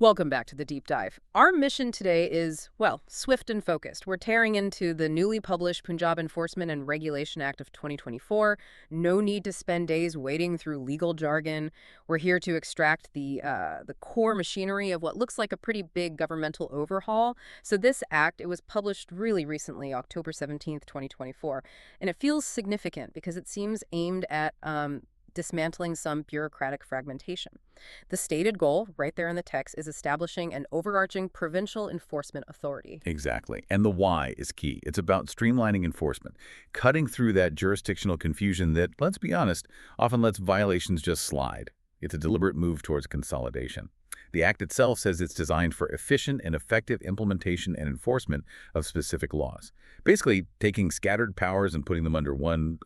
Welcome back to the deep dive. Our mission today is, well, swift and focused. We're tearing into the newly published Punjab Enforcement and Regulation Act of 2024. No need to spend days wading through legal jargon. We're here to extract the core machinery of what looks like a pretty big governmental overhaul. So this act, it was published really recently, October 17th, 2024, and it feels significant because it seems aimed at dismantling some bureaucratic fragmentation. The stated goal, right there in the text, is establishing an overarching provincial enforcement authority. Exactly. And the why is key. It's about streamlining enforcement, cutting through that jurisdictional confusion that, let's be honest, often lets violations just slide. It's a deliberate move towards consolidation. The Act itself says it's designed for efficient and effective implementation and enforcement of specific laws. Basically, taking scattered powers and putting them under one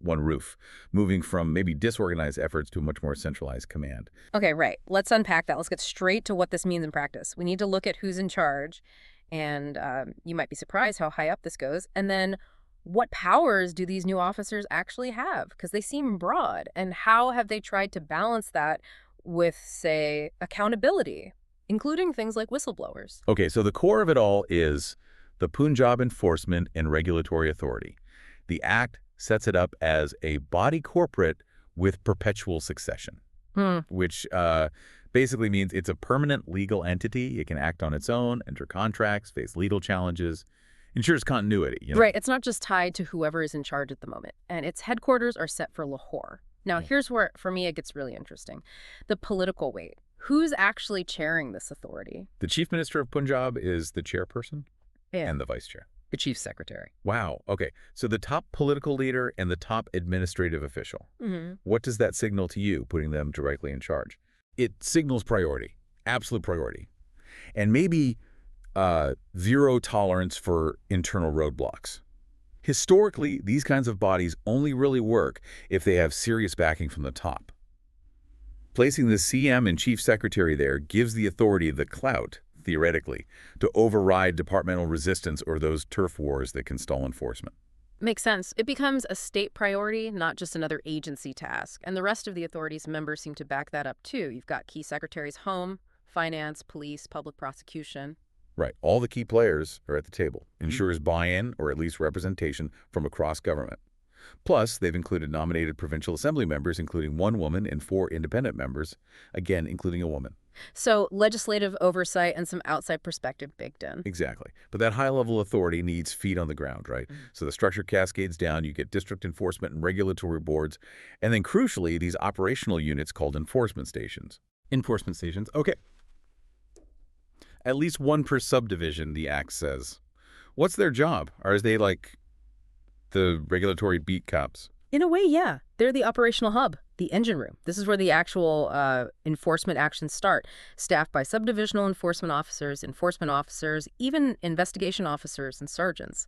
roof, moving from maybe disorganized efforts to a much more centralized command. Okay, right. Let's unpack that. Let's get straight to what this means in practice. We need to look at who's in charge, and you might be surprised how high up this goes. And then what powers do these new officers actually have? Because they seem broad. And how have they tried to balance that with, say, accountability, including things like whistleblowers? Okay, so the core of it all is the Punjab Enforcement and Regulatory Authority. The Act sets it up as a body corporate with perpetual succession, which basically means it's a permanent legal entity. It can act on its own, enter contracts, face legal challenges, ensures continuity. Right, it's not just tied to whoever is in charge at the moment. And its headquarters are set for Lahore. Now, here's where, for me, it gets really interesting. The political weight. Who's actually chairing this authority? The Chief Minister of Punjab is the chairperson and the vice chair. The chief secretary. Wow. Okay. So the top political leader and the top administrative official. What does that signal to you, putting them directly in charge? It signals priority, absolute priority, and maybe zero tolerance for internal roadblocks. Historically, these kinds of bodies only really work if they have serious backing from the top. Placing the CM and Chief Secretary there gives the authority the clout, theoretically, to override departmental resistance or those turf wars that can stall enforcement. Makes sense. It becomes a state priority, not just another agency task. And the rest of the authority's members seem to back that up, too. You've got key secretaries home, finance, police, public prosecution. Right. All the key players are at the table. Ensures buy-in or at least representation from across government. Plus, they've included nominated provincial assembly members, including one woman and 4 independent members, again, including a woman. So legislative oversight and some outside perspective baked in. Exactly. But that high-level authority needs feet on the ground, right? So the structure cascades down. You get district enforcement and regulatory boards. And then, crucially, these operational units called enforcement stations. Enforcement stations. Okay. At least one per subdivision, the Act says. What's their job? Are they like the regulatory beat cops? In a way, yeah. They're the operational hub, the engine room. This is where the actual enforcement actions start, staffed by subdivisional enforcement officers, even investigation officers and sergeants.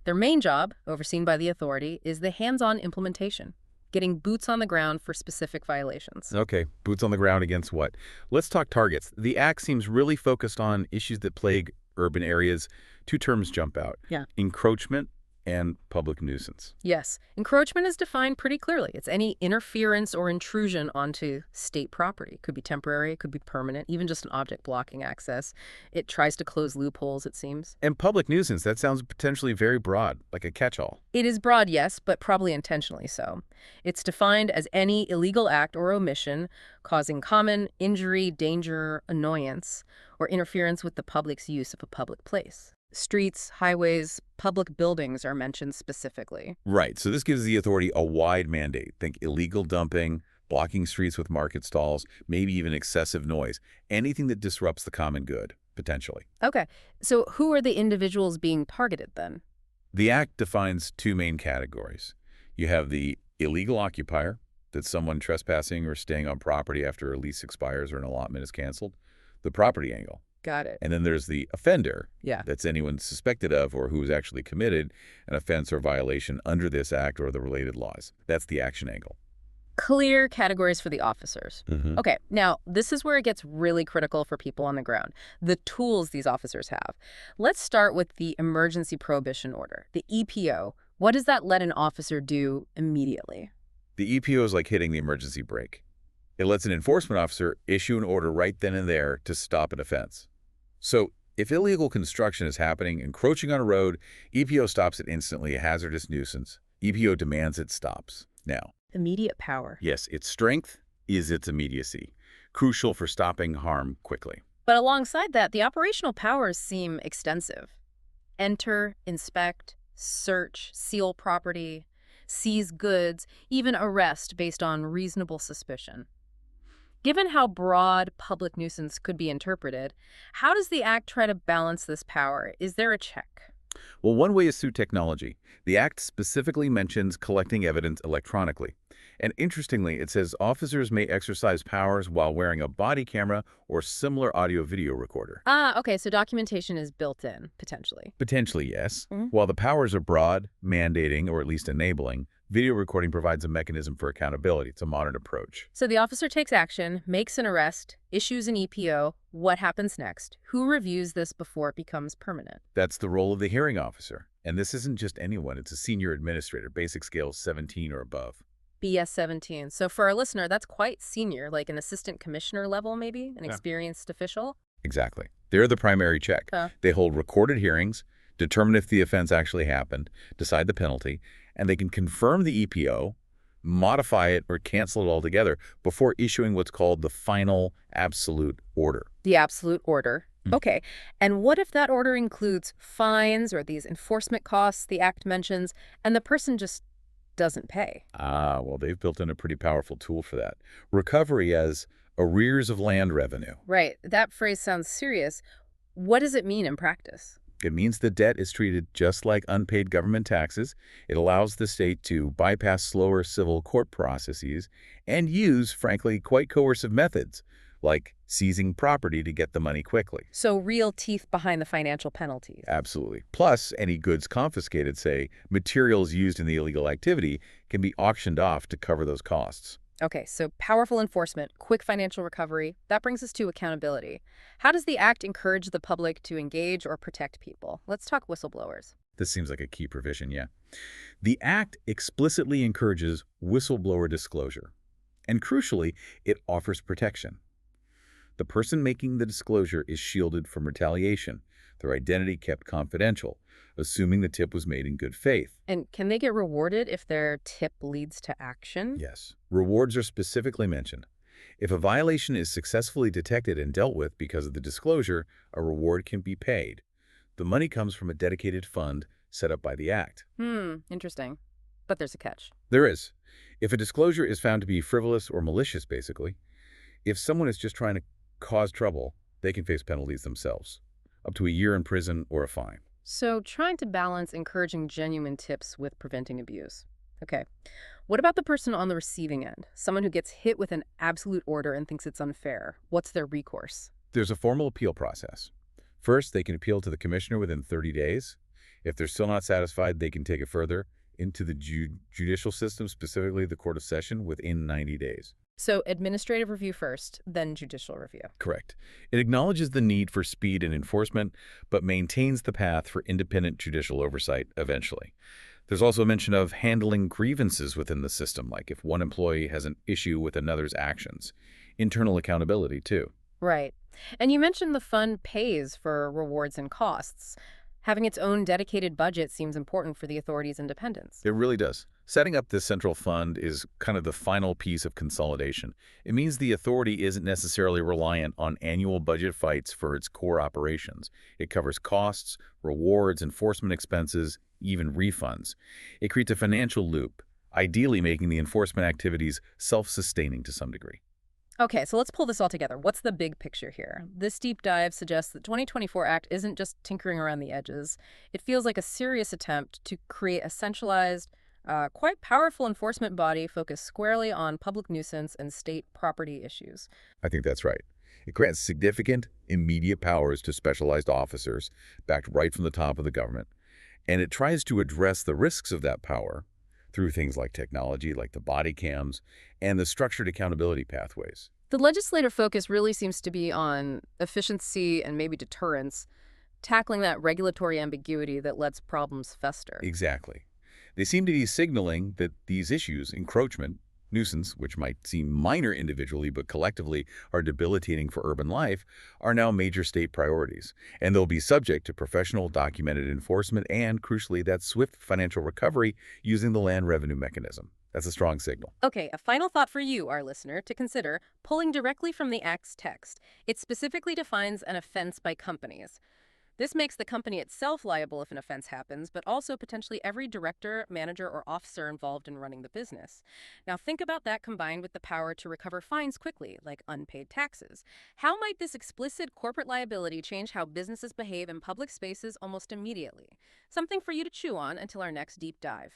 Their main job, overseen by the authority, is the hands-on implementation, getting boots on the ground for specific violations. Okay, boots on the ground against what? Let's talk targets. The Act seems really focused on issues that plague urban areas. 2 terms jump out. Yeah. Encroachment and public nuisance. Yes. Encroachment is defined pretty clearly. It's any interference or intrusion onto state property. It could be temporary, it could be permanent, even just an object blocking access. It tries to close loopholes, it seems. And public nuisance, that sounds potentially very broad, like a catch-all. It is broad, yes, but probably intentionally so. It's defined as any illegal act or omission causing common injury, danger, annoyance, or interference with the public's use of a public place. Streets, highways, public buildings are mentioned specifically. Right. So this gives the authority a wide mandate. Think illegal dumping, blocking streets with market stalls, maybe even excessive noise. Anything that disrupts the common good, potentially. Okay. So who are the individuals being targeted then? The Act defines 2 main categories. You have the illegal occupier, that's someone trespassing or staying on property after a lease expires or an allotment is canceled. The property angle. Got it. And then there's the offender. Yeah. That's anyone suspected of or who has actually committed an offense or violation under this Act or the related laws. That's the action angle. Clear categories for the officers. Okay, now this is where it gets really critical for people on the ground. The tools these officers have. Let's start with the Emergency Prohibition Order, the EPO. What does that let an officer do immediately? The EPO is like hitting the emergency brake. It lets an enforcement officer issue an order right then and there to stop an offense. So if illegal construction is happening, encroaching on a road, EPO stops it instantly, a hazardous nuisance. EPO demands it stops. Now, Immediate power. yes, its strength is its immediacy, crucial for stopping harm quickly. But alongside that, the operational powers seem extensive. Enter, inspect, search, seal property, seize goods, even arrest based on reasonable suspicion. Given how broad public nuisance could be interpreted, how does the Act try to balance this power? Is there a check? Well, one way is through technology. The Act specifically mentions collecting evidence electronically. And interestingly, it says officers may exercise powers while wearing a body camera or similar audio-video recorder. Ah, okay, so documentation is built in, potentially. Potentially, yes. Mhm. While the powers are broad, mandating, or at least enabling, video recording provides a mechanism for accountability. It's a modern approach. So the officer takes action, makes an arrest, issues an EPO. What happens next? Who reviews this before it becomes permanent? That's the role of the hearing officer. And this isn't just anyone. It's a senior administrator, basic scale 17 or above. BS 17. So for our listener, that's quite senior, like an assistant commissioner level, maybe, an experienced official. Exactly. They're the primary check. They hold recorded hearings, determine if the offense actually happened, decide the penalty, and they can confirm the EPO, modify it, or cancel it altogether before issuing what's called the final absolute order. The absolute order. Okay. And what if that order includes fines or these enforcement costs the Act mentions, and the person just doesn't pay? Well, they've built in a pretty powerful tool for that. Recovery as arrears of land revenue. Right. That phrase sounds serious. What does it mean in practice? It means the debt is treated just like unpaid government taxes. It allows the state to bypass slower civil court processes and use, frankly, quite coercive methods, like seizing property to get the money quickly. So real teeth behind the financial penalties. Absolutely. Plus, any goods confiscated, say, materials used in the illegal activity, can be auctioned off to cover those costs. Okay, so powerful enforcement, quick financial recovery. That brings us to accountability. How does the Act encourage the public to engage or protect people? Let's talk whistleblowers. This seems like a key provision, yeah. The Act explicitly encourages whistleblower disclosure. And crucially, it offers protection. The person making the disclosure is shielded from retaliation, their identity kept confidential, assuming the tip was made in good faith. And can they get rewarded if their tip leads to action? Yes. Rewards are specifically mentioned. If a violation is successfully detected and dealt with because of the disclosure, a reward can be paid. The money comes from a dedicated fund set up by the Act. Interesting. But there's a catch. There is. If a disclosure is found to be frivolous or malicious, basically, if someone is just trying to cause trouble, they can face penalties themselves, up to a year in prison or a fine. So trying to balance encouraging genuine tips with preventing abuse. Okay. What about the person on the receiving end? Someone who gets hit with an absolute order and thinks it's unfair. What's their recourse? There's a formal appeal process. First, they can appeal to the commissioner within 30 days. If they're still not satisfied, they can take it further into the judicial system, specifically the Court of Session, within 90 days. So administrative review first, then judicial review. Correct. It acknowledges the need for speed and enforcement, but maintains the path for independent judicial oversight eventually. There's also a mention of handling grievances within the system, like if one employee has an issue with another's actions. Internal accountability, too. Right. And you mentioned the fund pays for rewards and costs. Having its own dedicated budget seems important for the authority's independence. It really does. Setting up this central fund is kind of the final piece of consolidation. It means the authority isn't necessarily reliant on annual budget fights for its core operations. It covers costs, rewards, enforcement expenses, even refunds. It creates a financial loop, ideally making the enforcement activities self-sustaining to some degree. Okay, so let's pull this all together. What's the big picture here? This deep dive suggests that 2024 Act isn't just tinkering around the edges. It feels like a serious attempt to create a centralized, quite powerful enforcement body focused squarely on public nuisance and state property issues. I think that's right. It grants significant, immediate powers to specialized officers, backed right from the top of the government. And it tries to address the risks of that power through things like technology, like the body cams, and the structured accountability pathways. The legislative focus really seems to be on efficiency and maybe deterrence, tackling that regulatory ambiguity that lets problems fester. Exactly. They seem to be signaling that these issues, encroachment, nuisance, which might seem minor individually but collectively are debilitating for urban life, are now major state priorities, and they'll be subject to professional documented enforcement and, crucially, that swift financial recovery using the land revenue mechanism. That's a strong signal. Okay, a final thought for you, our listener, to consider, pulling directly from the Act's text. It specifically defines an offense by companies. This makes the company itself liable if an offense happens, but also potentially every director, manager, or officer involved in running the business. Now think about that combined with the power to recover fines quickly, like unpaid taxes. How might this explicit corporate liability change how businesses behave in public spaces almost immediately? Something for you to chew on until our next deep dive.